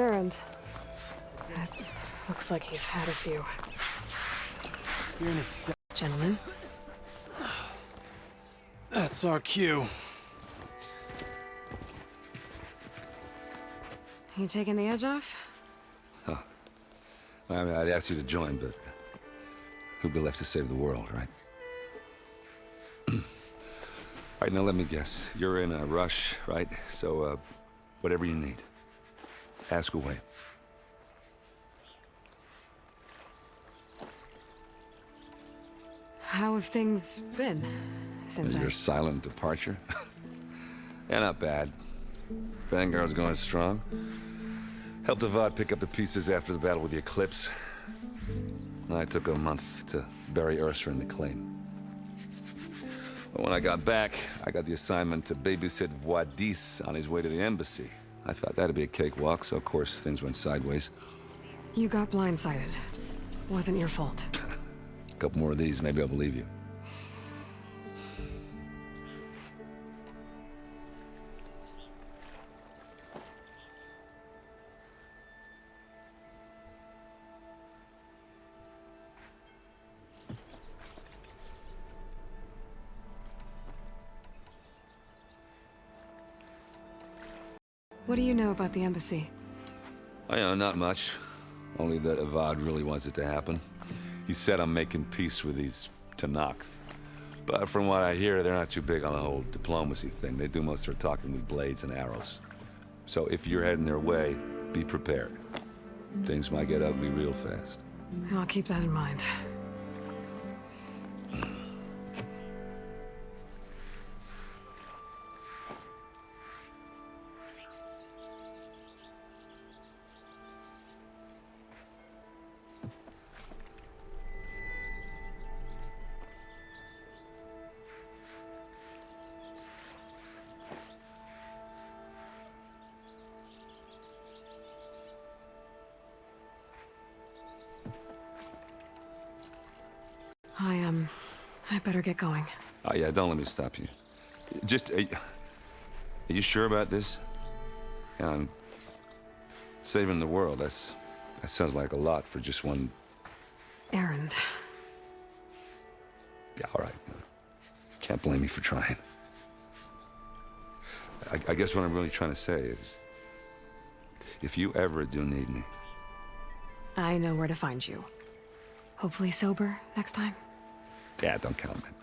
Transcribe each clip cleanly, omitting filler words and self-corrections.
errand? Looks like he's had a few. You're in a Gentlemen. That's our cue. You taking the edge off? Huh. I mean, I'd ask you to join, but who'd be left to save the world, right? All right, now let me guess. You're in a rush, right? So, whatever you need, ask away. How have things been since Your silent departure? Yeah, not bad. Vanguard's going strong. Helped Avad pick up the pieces after the battle with the Eclipse. I took a month to bury Ursa in the claim. But when I got back, I got the assignment to babysit Voidis on his way to the embassy. I thought that'd be a cakewalk, so of course things went sideways. You got blindsided. Wasn't your fault. A couple more of these, maybe I'll believe you. What do you know about the embassy? I know, not much. Only that Avad really wants it to happen. He said I'm making peace with these Tenakth. But from what I hear, they're not too big on the whole diplomacy thing. They do most of their talking with blades and arrows. So if you're heading their way, be prepared. Things might get ugly real fast. I'll keep that in mind. I better get going. Oh yeah, don't let me stop you. Just, are you sure about this? Yeah, I'm saving the world. That sounds like a lot for just one... Errand. Yeah, all right. Can't blame me for trying. I guess what I'm really trying to say is, if you ever do need me... I know where to find you. Hopefully sober next time. Yeah, don't count on it.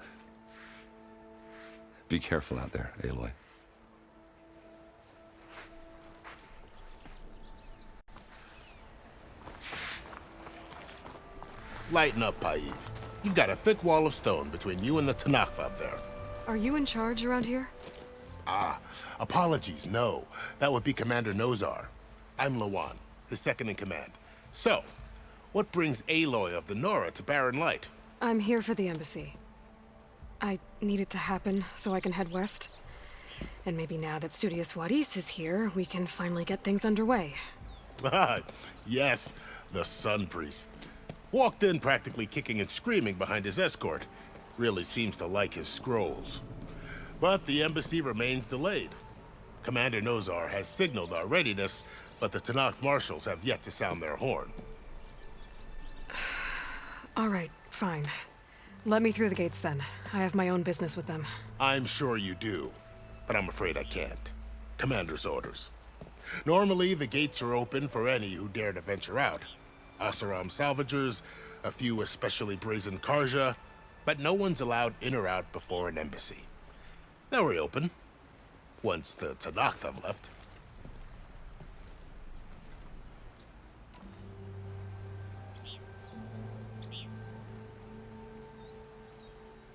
Be careful out there, Aloy. Lighten up, Paiv. You've got a thick wall of stone between you and the Tenakth up there. Are you in charge around here? Ah, apologies, no. That would be Commander Nozar. I'm Lawan, his second in command. So, what brings Aloy of the Nora to Barren Light? I'm here for the embassy. I need it to happen so I can head west. And maybe now that Studious Wadis is here, we can finally get things underway. Ah, yes, the Sun Priest. Walked in practically kicking and screaming behind his escort. Really seems to like his scrolls. But the embassy remains delayed. Commander Nozar has signaled our readiness, but the Tenakth marshals have yet to sound their horn. All right, fine. Let me through the gates then. I have my own business with them. I'm sure you do, but I'm afraid I can't. Commander's orders. Normally, the gates are open for any who dare to venture out. Asaram salvagers, a few especially brazen Karja, but no one's allowed in or out before an embassy. They'll reopen, once the Tenakth have left.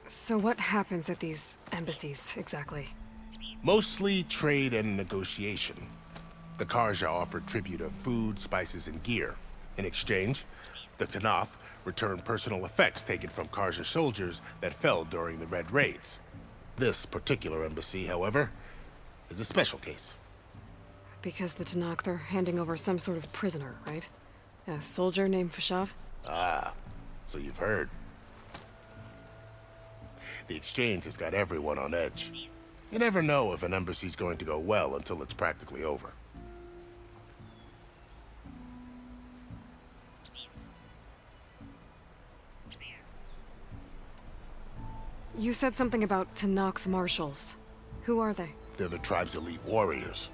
So what happens at these embassies, exactly? Mostly trade and negotiation. The Karja offer tribute of food, spices, and gear. In exchange, the Tenakth return personal effects taken from Karja soldiers that fell during the Red Raids. This particular embassy, however, is a special case. Because the Tenakth are handing over some sort of prisoner, right? A soldier named Fashav? Ah, so you've heard. The exchange has got everyone on edge. You never know if an embassy's going to go well until it's practically over. You said something about Tanakh marshals. Who are they? They're the tribe's elite warriors.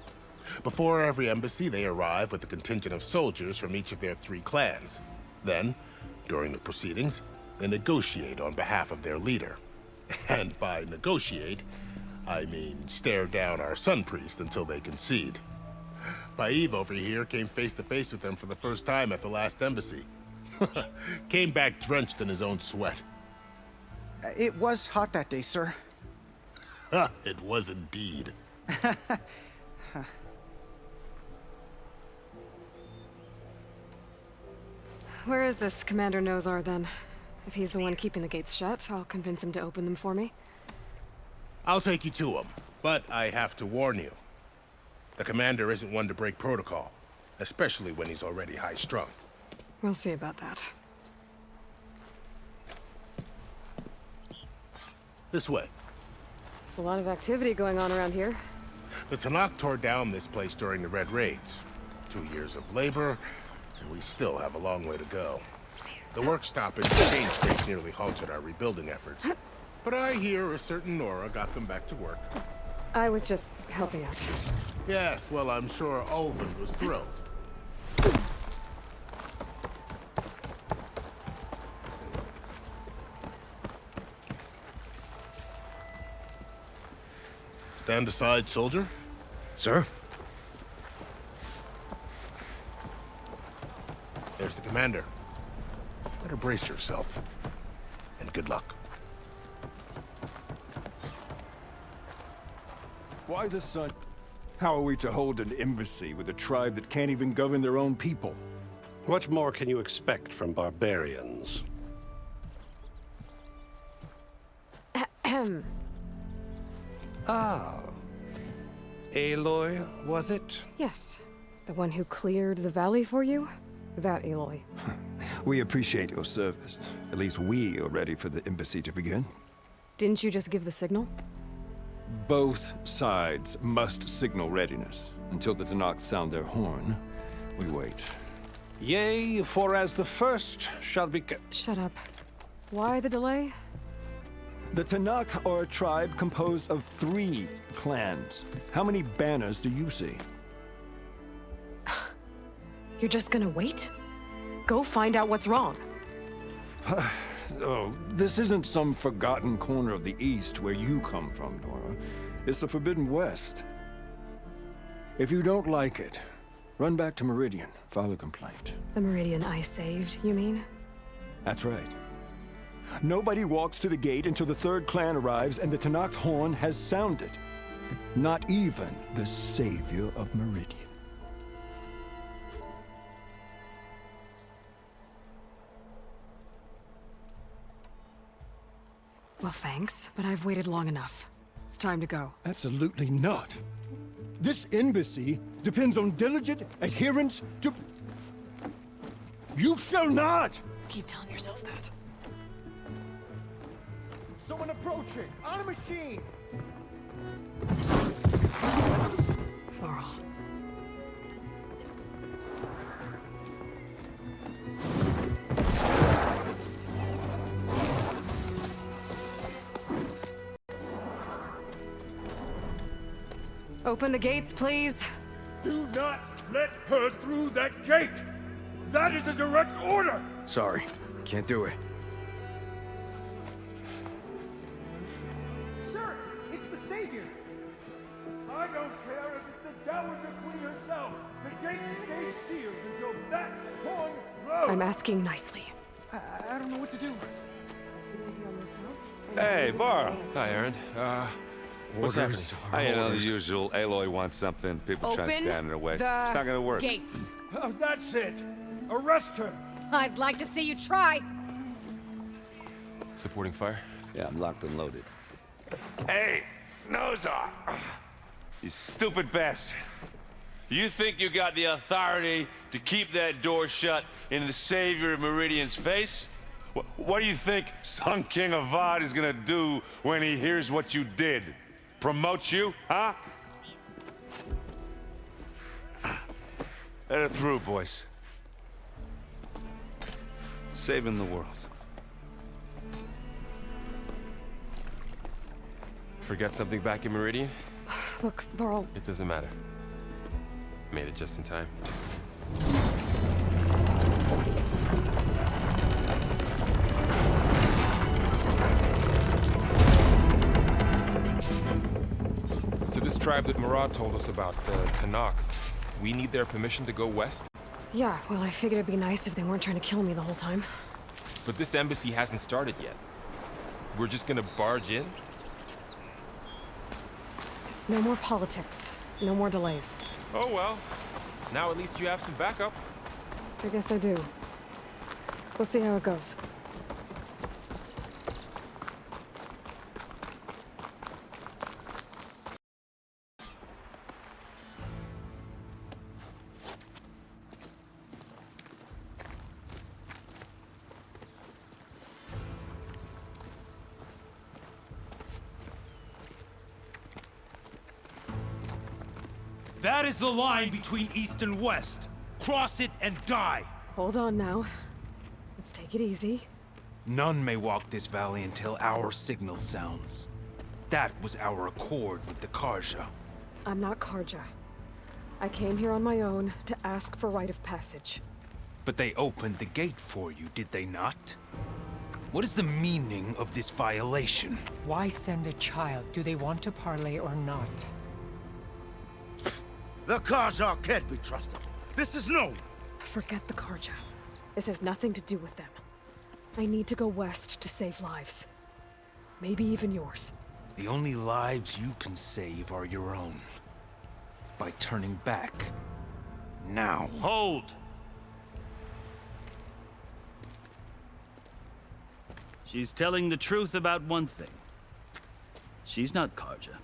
Before every embassy, they arrive with a contingent of soldiers from each of their 3 clans. Then, during the proceedings, they negotiate on behalf of their leader. And by negotiate, I mean stare down our sun priest until they concede. Baev over here came face to face with them for the first time at the last embassy. Came back drenched in his own sweat. It was hot that day, sir. It was indeed. Where is this Commander Nozar, then? If he's the one keeping the gates shut, I'll convince him to open them for me. I'll take you to him, but I have to warn you. The commander isn't one to break protocol, especially when he's already high-strung. We'll see about that. This way. There's a lot of activity going on around here. The Tanakh tore down this place during the Red Raids. 2 years of labor, and we still have a long way to go. The work stoppage change break nearly halted our rebuilding efforts. But I hear a certain Nora got them back to work. I was just helping out. Yes, well, I'm sure Ulvin was thrilled. Stand aside, soldier. Sir? There's the commander. Better brace yourself. And good luck. Why the sun? How are we to hold an embassy with a tribe that can't even govern their own people? What more can you expect from barbarians? Ahem. Ah. Aloy, was it? Yes. The one who cleared the valley for you? That Aloy. We appreciate your service. At least we are ready for the embassy to begin. Didn't you just give the signal? Both sides must signal readiness. Until the Tanakh sound their horn, we wait. Yea, for as the first shall be... Shut up. Why the delay? The Tanakh are a tribe composed of 3 clans. How many banners do you see? You're just gonna wait? Go find out what's wrong. Oh, this isn't some forgotten corner of the East where you come from, Nora. It's the Forbidden West. If you don't like it, run back to Meridian, file a complaint. The Meridian I saved, you mean? That's right. Nobody walks to the gate until the 3rd clan arrives and the Tanakh's horn has sounded. Not even the savior of Meridian. Well, thanks, but I've waited long enough. It's time to go. Absolutely not. This embassy depends on diligent adherence to... You shall not! Keep telling yourself that. Someone approaching! On a machine! Floral. Open the gates, please. Do not let her through that gate! That is a direct order! Sorry. Can't do it. Sir, it's the Savior! I don't care if it's the Dowager Queen herself! The gate stays sealed until that horn blows! I'm asking nicely. I don't know what to do. Hey, Varl. Hi, Aaron. What's Orders. happening? You know, the usual. Aloy wants something. People trying to stand in her way. It's not gonna work. Gates. Oh, that's it! Arrest her! I'd like to see you try. Supporting fire? Yeah, I'm locked and loaded. Hey, Nozar! You stupid bastard. You think you got the authority to keep that door shut in the savior of Meridian's face? What do you think Sun King Avad is gonna do when he hears what you did? Promote you, huh? Let her through, boys. Saving the world. forget something back in Meridian? Look, Varl, It doesn't matter. Made it just in time. So this tribe that Murad told us about, the Tanakh, we need their permission to go west? yeah, well, I figured it'd be nice if they weren't trying to kill me the whole time. But this embassy hasn't started yet. We're just gonna barge in? Just no more politics. No more delays. Oh well. Now at least you have some backup. I guess I do. We'll see how it goes. That is the line between East and West. Cross it and die. Hold on now. Let's take it easy. None may walk this valley until our signal sounds. That was our accord with the Karja. I'm not Karja. I came here on my own to ask for rite of passage. But they opened the gate for you, did they not? What is the meaning of this violation? Why send a child? Do they want to parley or not? The Karja can't be trusted. This is known. Forget the Karja. This has nothing to do with them. I need to go west to save lives. Maybe even yours. The only lives you can save are your own. By turning back. Now. Hold! She's telling the truth about one thing. She's not Karja.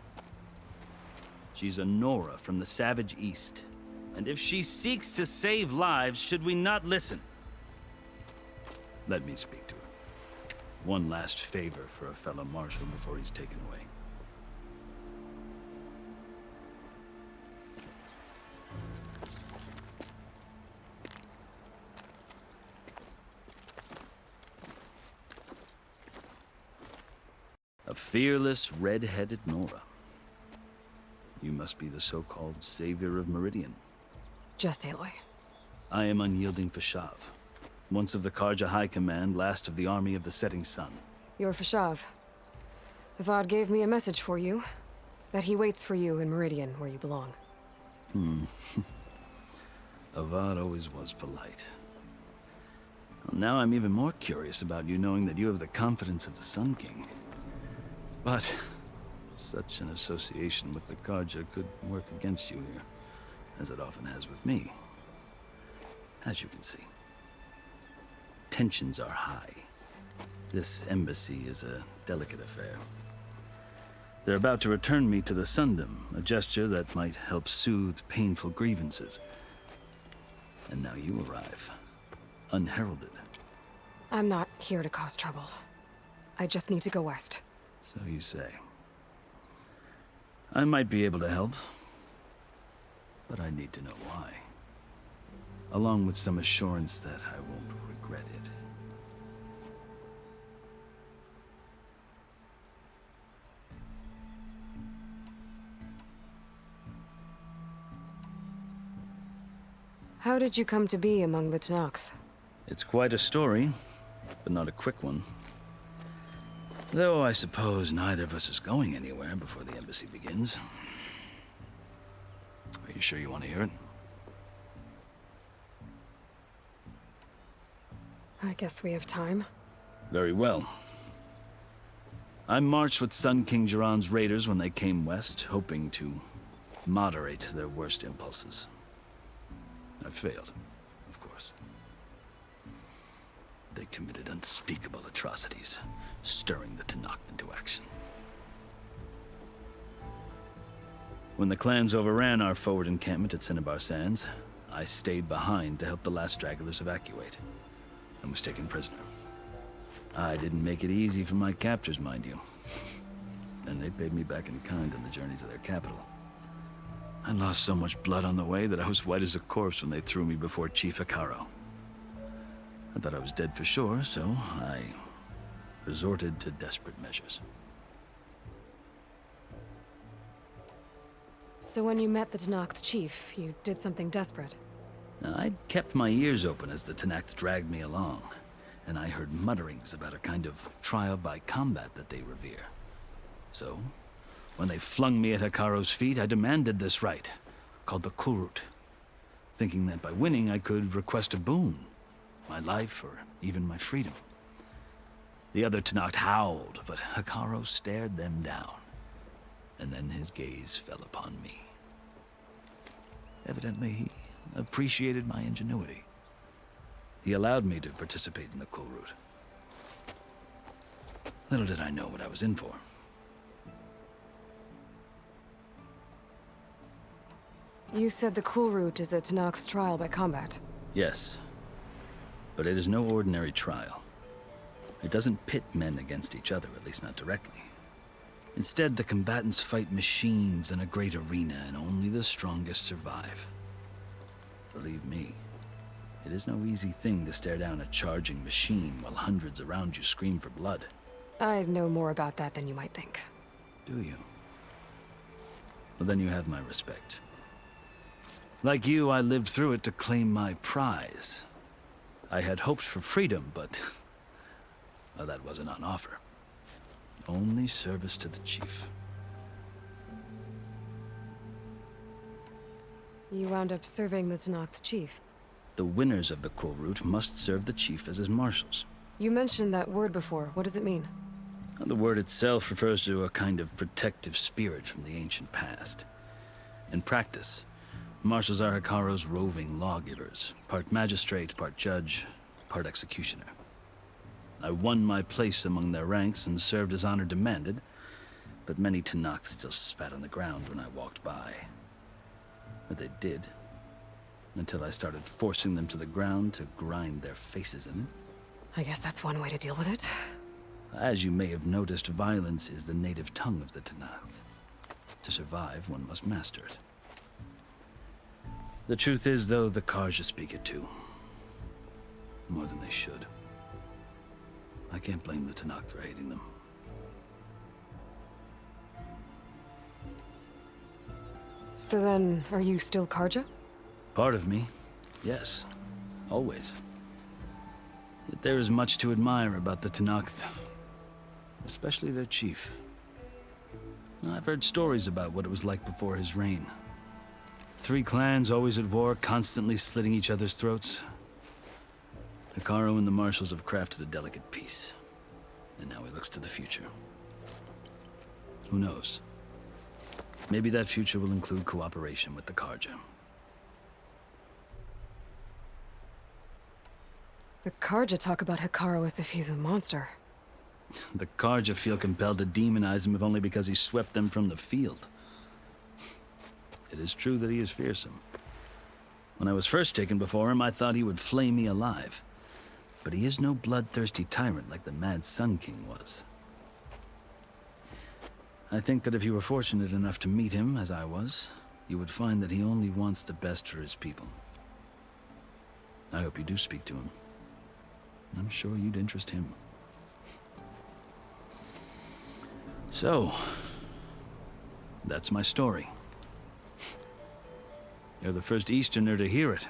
She's a Nora from the Savage East. And if she seeks to save lives, should we not listen? Let me speak to her. One last favor for a fellow marshal before he's taken away. A fearless, red-headed Nora. You must be the so-called savior of Meridian. Just Aloy. I am unyielding Fashav. Once of the Karja High Command, last of the army of the setting sun. You're Fashav. Avad gave me a message for you. That he waits for you in Meridian, where you belong. Avad always was polite. Well, now I'm even more curious about you knowing that you have the confidence of the Sun King. But such an association with the Karja could work against you here, as it often has with me. As you can see. Tensions are high. This embassy is a delicate affair. They're about to return me to the Sundom, a gesture that might help soothe painful grievances. And now you arrive, unheralded. I'm not here to cause trouble. I just need to go west. So you say. I might be able to help, but I need to know why. Along with some assurance that I won't regret it. How did you come to be among the Tanakh? It's quite a story, but not a quick one. Though I suppose neither of us is going anywhere before the embassy begins. Are you sure you want to hear it? I guess we have time. Very well. I marched with Sun King Jiran's raiders when they came west, hoping to moderate their worst impulses. I failed, of course. They committed unspeakable atrocities, stirring the Tanakh into action. When the clans overran our forward encampment at Cinnabar Sands, I stayed behind to help the last stragglers evacuate, and was taken prisoner. I didn't make it easy for my captors, mind you. And they paid me back in kind on the journey to their capital. I lost so much blood on the way that I was white as a corpse when they threw me before Chief Hikaro. I thought I was dead for sure, so I resorted to desperate measures. So when you met the Tenakth chief, you did something desperate. I'd kept my ears open as the Tenakth dragged me along, and I heard mutterings about a kind of trial by combat that they revere. So, when they flung me at Hekaro's feet, I demanded this right, called the Kulrut, thinking that by winning I could request a boon, my life or even my freedom. The other Tenakth howled, but Hekaro stared them down, and then his gaze fell upon me. Evidently, he appreciated my ingenuity. He allowed me to participate in the Kulrut. Little did I know what I was in for. You said the Kulrut is a Tenakth's trial by combat. Yes, but it is no ordinary trial. It doesn't pit men against each other, at least not directly. Instead, the combatants fight machines in a great arena, and only the strongest survive. Believe me, it is no easy thing to stare down a charging machine while hundreds around you scream for blood. I know more about that than you might think. Do you? Well, then you have my respect. Like you, I lived through it to claim my prize. I had hopes for freedom, but well, that wasn't on offer. Only service to the chief. You wound up serving the Tenakth chief. The winners of the Kulrut must serve the chief as his marshals. You mentioned that word before. What does it mean? The word itself refers to a kind of protective spirit from the ancient past. In practice, marshals are Hekaro's roving lawgivers, part magistrate, part judge, part executioner. I won my place among their ranks and served as honor demanded, but many Tenakth still spat on the ground when I walked by. But they did, until I started forcing them to the ground to grind their faces in it. I guess that's one way to deal with it. As you may have noticed, violence is the native tongue of the Tenakth. To survive, one must master it. The truth is, though, the Karja speak it too. More than they should. I can't blame the Tenakth for hating them. So then, are you still Karja? Part of me, yes. Always. Yet there is much to admire about the Tenakth. Especially their chief. I've heard stories about what it was like before his reign. 3 clans always at war, constantly slitting each other's throats. Hekaro and the marshals have crafted a delicate peace. And now he looks to the future. Who knows? Maybe that future will include cooperation with the Karja. The Karja talk about Hekaro as if he's a monster. The Karja feel compelled to demonize him if only because he swept them from the field. It is true that he is fearsome. When I was first taken before him, I thought he would flay me alive. But he is no bloodthirsty tyrant like the Mad Sun King was. I think that if you were fortunate enough to meet him, as I was, you would find that he only wants the best for his people. I hope you do speak to him. I'm sure you'd interest him. So, that's my story. You're the first Easterner to hear it,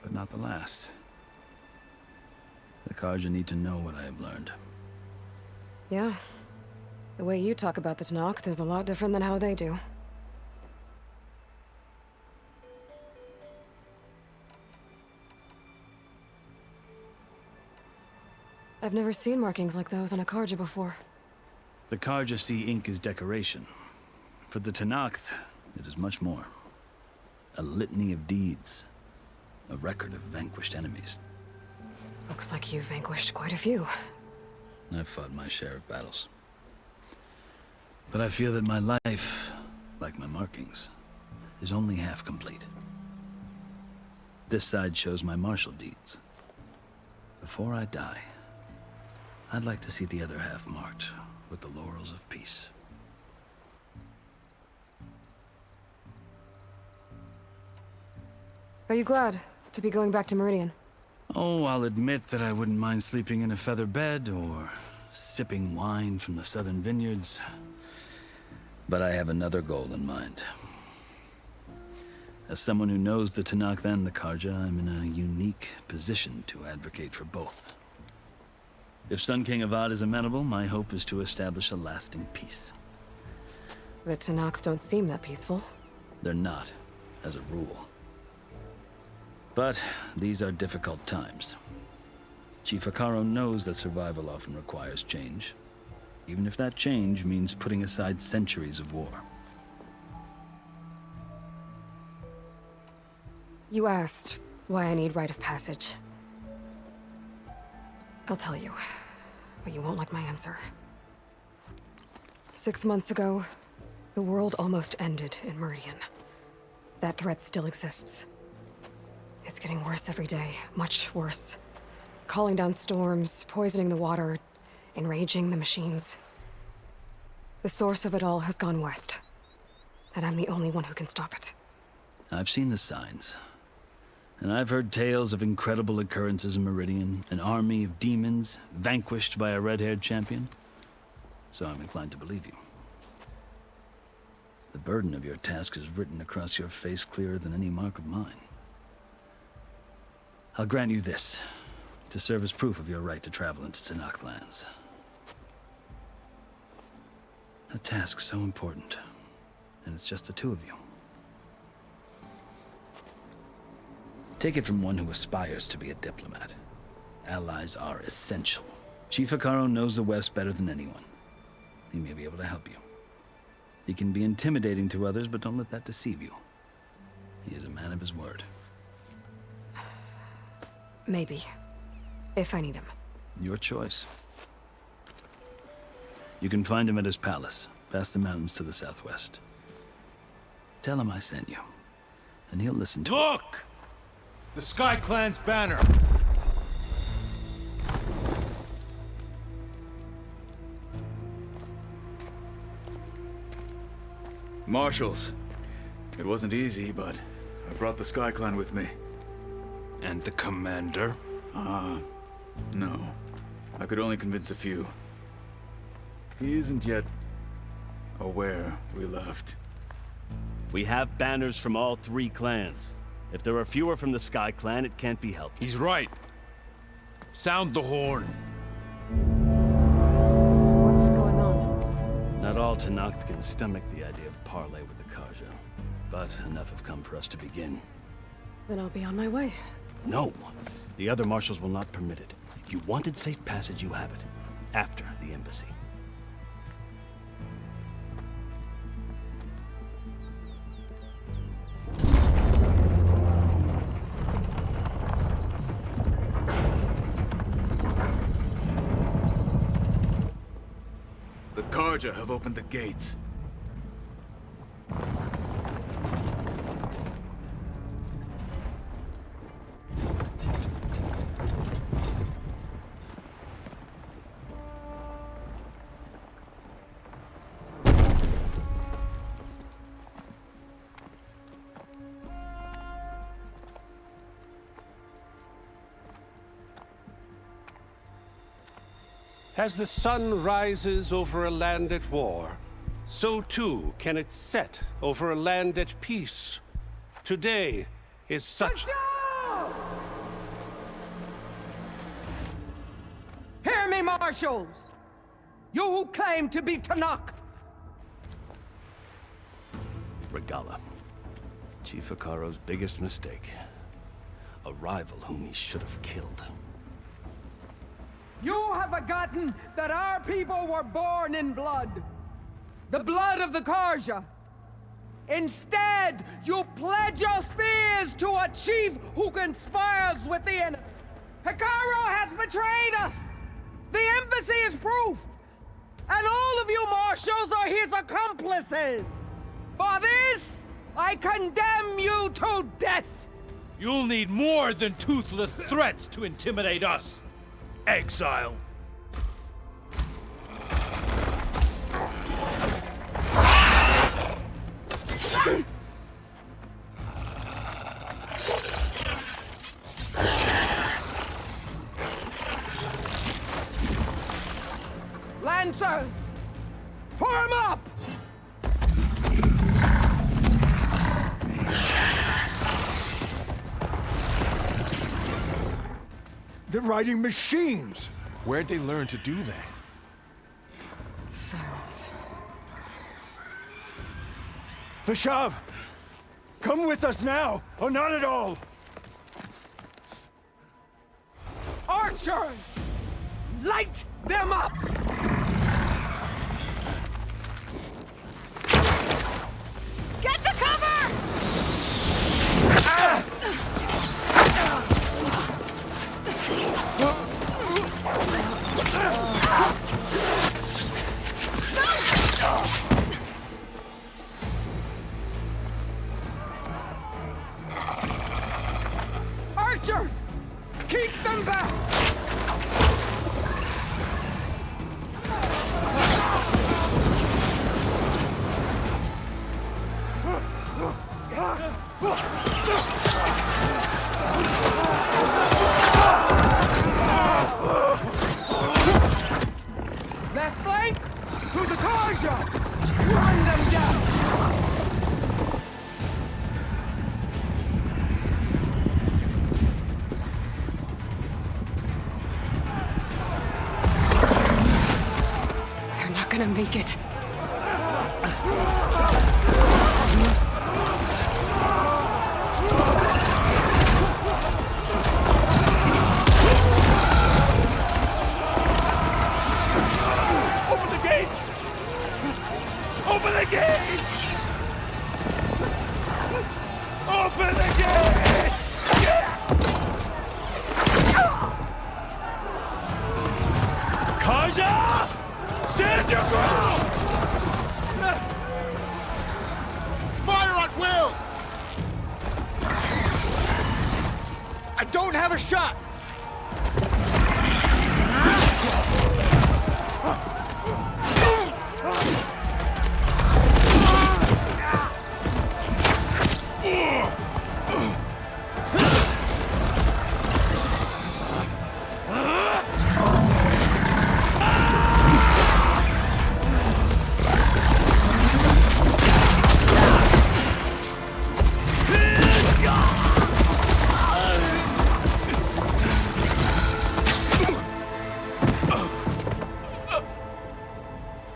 but not the last. The Karja need to know what I have learned. Yeah. The way you talk about the Tenakth is a lot different than how they do. I've never seen markings like those on a Karja before. The Karja see ink as decoration. For the Tenakth, it is much more. A litany of deeds. A record of vanquished enemies. Looks like you've vanquished quite a few. I've fought my share of battles. But I feel that my life, like my markings, is only half complete. This side shows my martial deeds. Before I die, I'd like to see the other half marked with the laurels of peace. Are you glad to be going back to Meridian? Oh, I'll admit that I wouldn't mind sleeping in a feather bed or sipping wine from the southern vineyards. But I have another goal in mind. As someone who knows the Tanakh and the Karja, I'm in a unique position to advocate for both. If Sun King Avad is amenable, my hope is to establish a lasting peace. The Tanakh don't seem that peaceful. They're not, as a rule. But these are difficult times. Chief Akaro knows that survival often requires change, even if that change means putting aside centuries of war. You asked why I need rite of passage. I'll tell you, but you won't like my answer. 6 months ago, the world almost ended in Meridian. That threat still exists. It's getting worse every day, much worse. Calling down storms, poisoning the water, enraging the machines. The source of it all has gone west, and I'm the only one who can stop it. I've seen the signs. And I've heard tales of incredible occurrences in Meridian, an army of demons vanquished by a red-haired champion. So I'm inclined to believe you. The burden of your task is written across your face clearer than any mark of mine. I'll grant you this, to serve as proof of your right to travel into Tanakh lands. A task so important, and it's just the two of you. Take it from one who aspires to be a diplomat. Allies are essential. Chief Akaro knows the West better than anyone. He may be able to help you. He can be intimidating to others, but don't let that deceive you. He is a man of his word. Maybe. If I need him. Your choice. You can find him at his palace, past the mountains to the southwest. Tell him I sent you, and he'll listen to Look! The Sky Clan's banner! Marshals. It wasn't easy, but I brought the Sky Clan with me. And the commander? No. I could only convince a few. He isn't yet aware we left. We have banners from all 3 clans. If there are fewer from the Sky Clan, it can't be helped. He's right. Sound the horn. What's going on? Not all Tanakh can stomach the idea of parley with the Karja, but enough have come for us to begin. Then I'll be on my way. No! The other marshals will not permit it. You wanted safe passage, you have it. After the embassy. The Karja have opened the gates. As the sun rises over a land at war, so too can it set over a land at peace. Today is such... Hear me, marshals! You who claim to be Tanakh! Regala. Chief Akaro's biggest mistake. A rival whom he should have killed. You have forgotten that our people were born in blood. The blood of the Karja. Instead, you pledge your spears to a chief who conspires with the enemy. Akaro has betrayed us! The embassy is proof! And all of you marshals are his accomplices! For this, I condemn you to death! You'll need more than toothless threats to intimidate us. Exile. Lancers! Form up! They're riding machines! Where'd they learn to do that? Silence. Fashav! Come with us now, or not at all! Archers! Light them up! Get to cover! Archers! Keep them back! Left flank to the Tarja! Run them down! They're not gonna make it. Open the gates! Open the gates! Open the gates! Kaja! Stand your ground! Fire at will! I don't have a shot!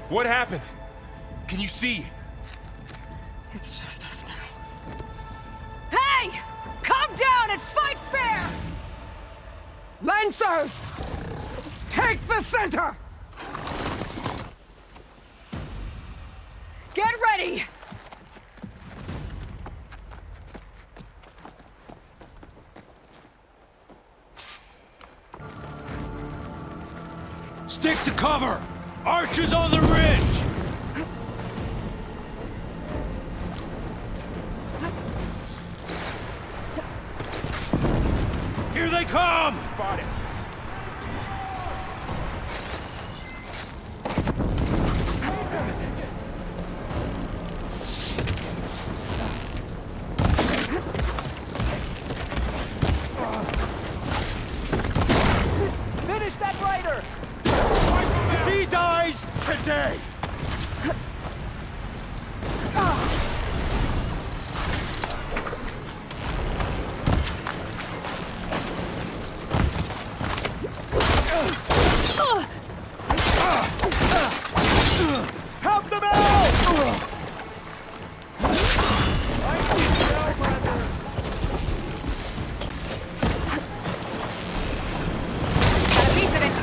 What happened? Can you see? It's just us now. Hey! Calm down and fight fair! Lancers! Take the center! Get ready! Stick to cover! Archers on the ridge! Here they come! Spot it. Finish that rider! He dies today! Help them out! Got a piece of it!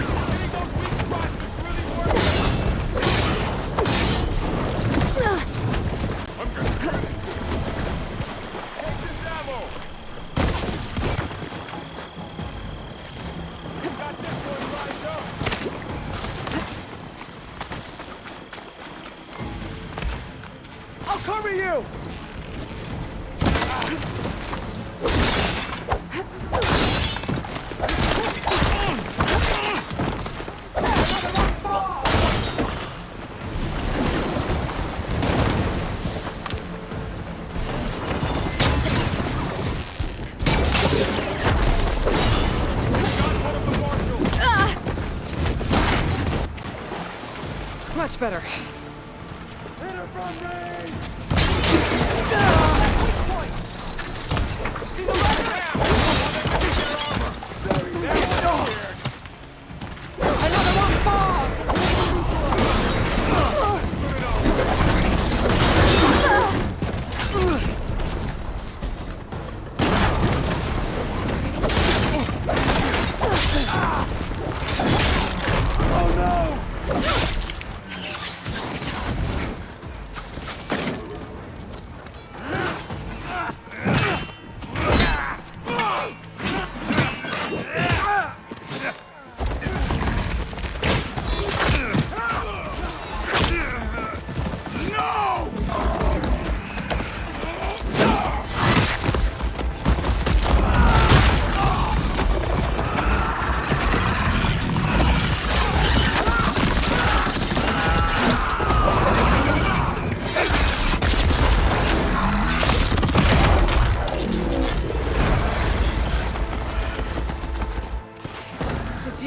I'll cover you! Much better.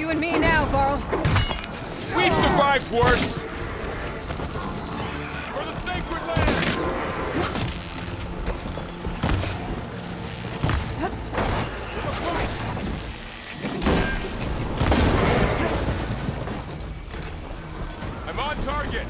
you and me now, Varl. We've survived worse! For the sacred land! I'm on target!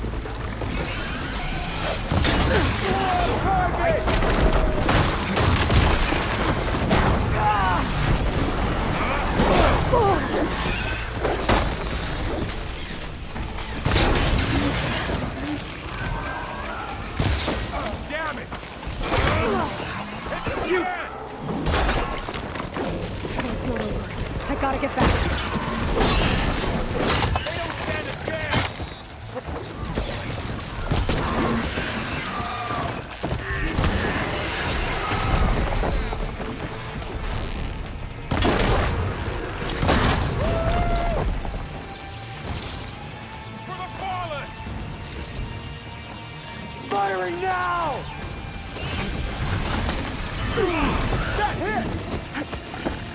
Damn it! You! I gotta get back. They don't stand a chance! For the fallen! Firing now! That hit!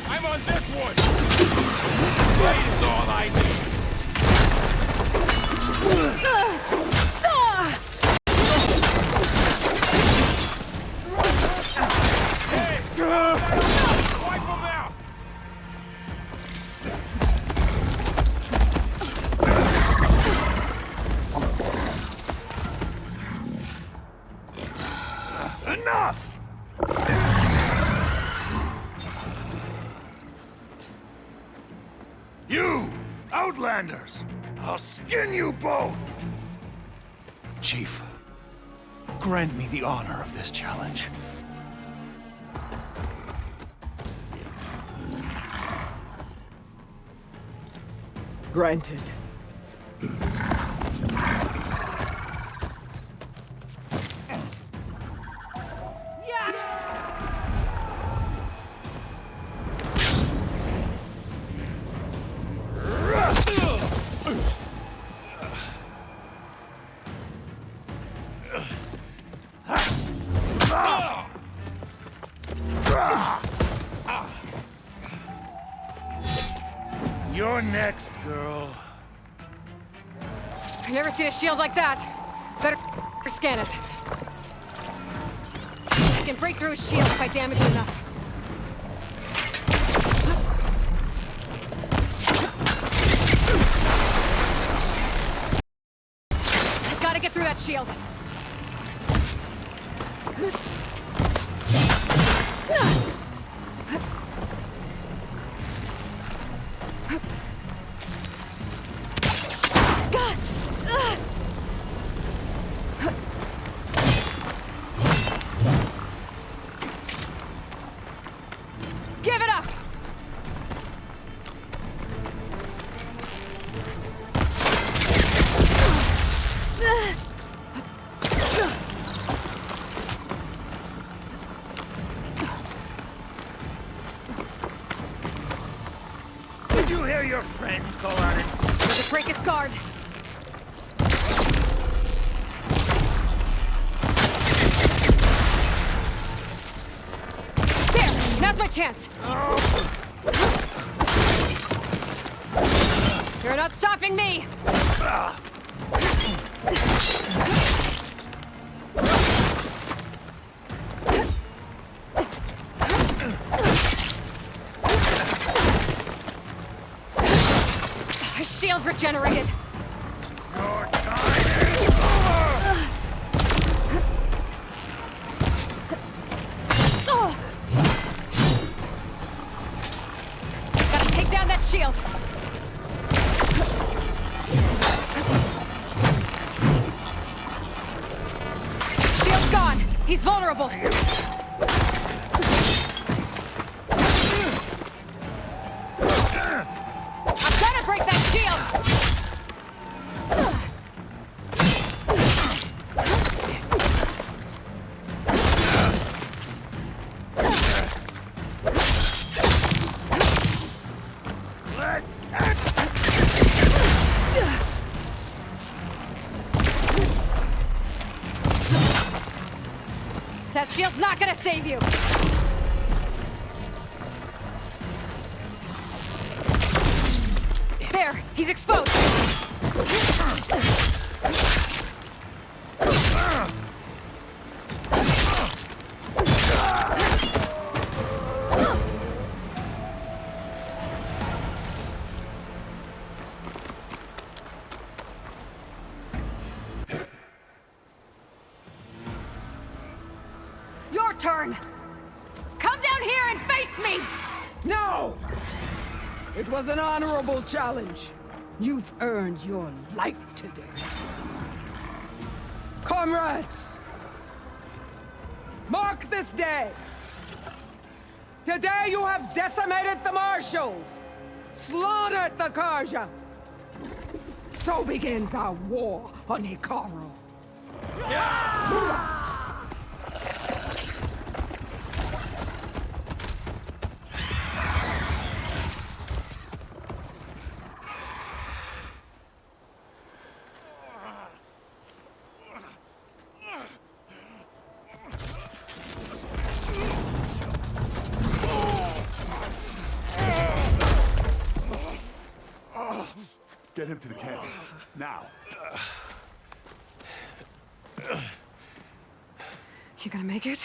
I'm on this one! Blade is all I need! Hey! Wipe them out! Enough! You! Outlanders! I'll skin you both! Chief, grant me the honor of this challenge. Granted. You're next, girl. I've never seen a shield like that. Better scan it. I can break through a shield if I damage it enough. I've gotta get through that shield. Give it up! Did you hear your friend call on it? Just break his guard. There! Now's my chance! You're not stopping me! His shield regenerated! Your time is over! Gotta take down that shield! Shield's gone! He's vulnerable! I've gotta break that shield! Let's That shield's not gonna save you! He's exposed! Your turn! Come down here and face me! No! It was an honorable challenge. You've earned your life today. Comrades! Mark this day! Today you have decimated the marshals, slaughtered the Karja. So begins our war on Hikaru. Get him to the camp. Now. You gonna make it?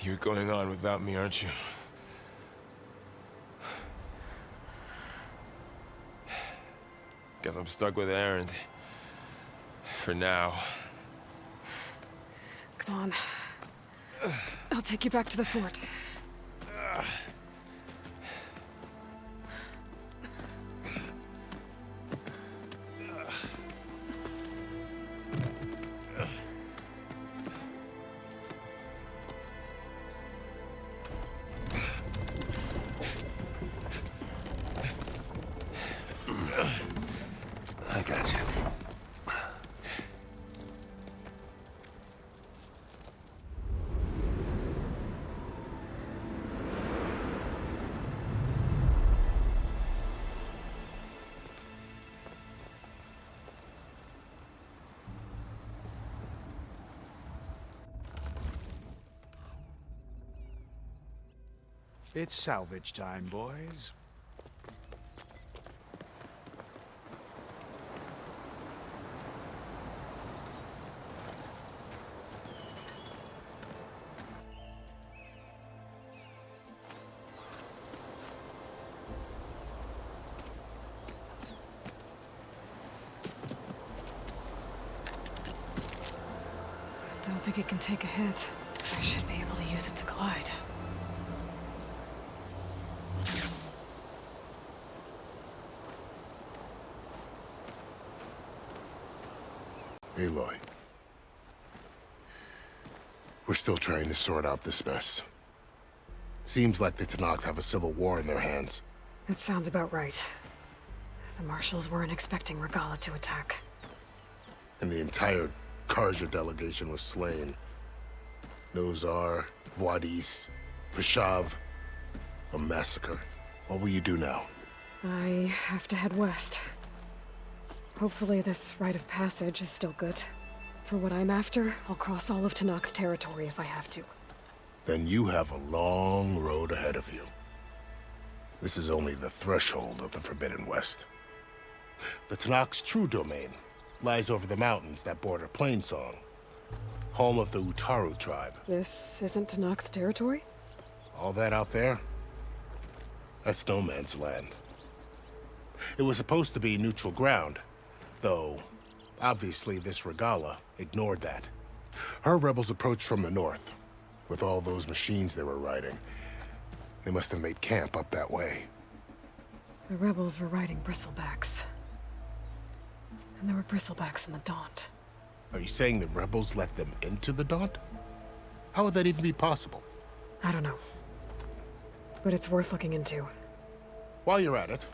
You're going on without me, aren't you? Guess I'm stuck with Aaron. For now. Come on. I'll take you back to the fort. I got you. It's salvage time, boys. Don't think it can take a hit. I should be able to use it to glide. Aloy. We're still trying to sort out this mess. Seems like the Tenakth have a civil war in their hands. That sounds about right. The marshals weren't expecting Regala to attack. And the entire Karja delegation was slain. Nozar, Vwadis, Fashav. A massacre. What will you do now? I have to head west. Hopefully this rite of passage is still good. For what I'm after, I'll cross all of Tenakth territory if I have to. Then you have a long road ahead of you. This is only the threshold of the Forbidden West. The Tenakth's true domain lies over the mountains that border Plainsong, home of the Utaru tribe. This isn't Tenakth territory? All that out there? That's no man's land. It was supposed to be neutral ground, though obviously this Regala ignored that. Her rebels approached from the north, with all those machines they were riding. They must have made camp up that way. The rebels were riding bristlebacks. And there were bristlebacks in the Daunt. Are you saying the rebels let them into the Daunt? How would that even be possible? I don't know. But it's worth looking into. While you're at it,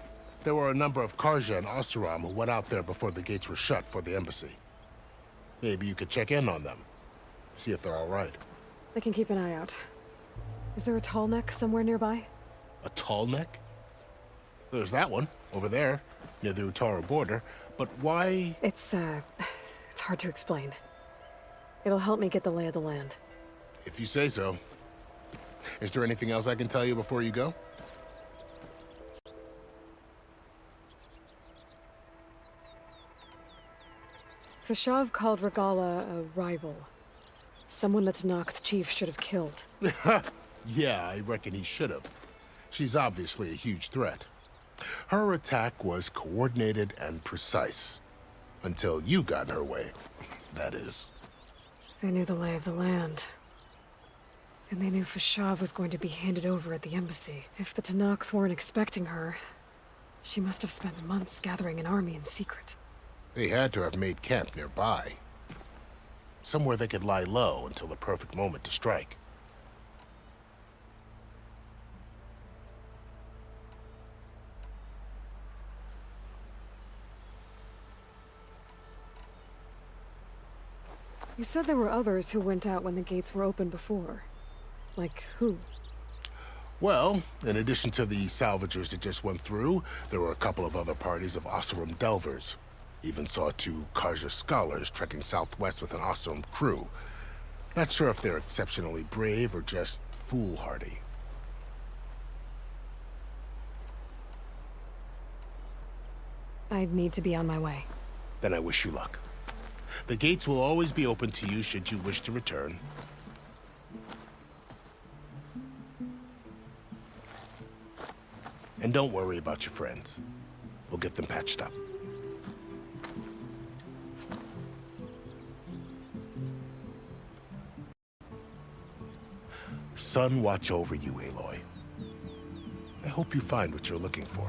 there were a number of Karja and Oseram who went out there before the gates were shut for the embassy. Maybe you could check in on them. See if they're all right. I can keep an eye out. Is there a tall neck somewhere nearby? A tall neck? There's that one, over there, near the Utaru border. But why? It's hard to explain. It'll help me get the lay of the land. If you say so. Is there anything else I can tell you before you go? Fashav called Regala a rival. Someone that the chief should have killed. Yeah, I reckon he should have. She's obviously a huge threat. Her attack was coordinated and precise. Until you got in her way, that is. They knew the lay of the land. And they knew Fashav was going to be handed over at the embassy. If the Tenakth weren't expecting her, she must have spent months gathering an army in secret. They had to have made camp nearby. Somewhere they could lie low until the perfect moment to strike. You said there were others who went out when the gates were open before. Like who? Well, in addition to the salvagers that just went through, there were a couple of other parties of Oseram delvers. Even saw 2 Karja scholars trekking southwest with an Oseram crew. Not sure if they're exceptionally brave or just foolhardy. I'd need to be on my way. Then I wish you luck. The gates will always be open to you should you wish to return. And don't worry about your friends. We'll get them patched up. Sun watch over you, Aloy. I hope you find what you're looking for.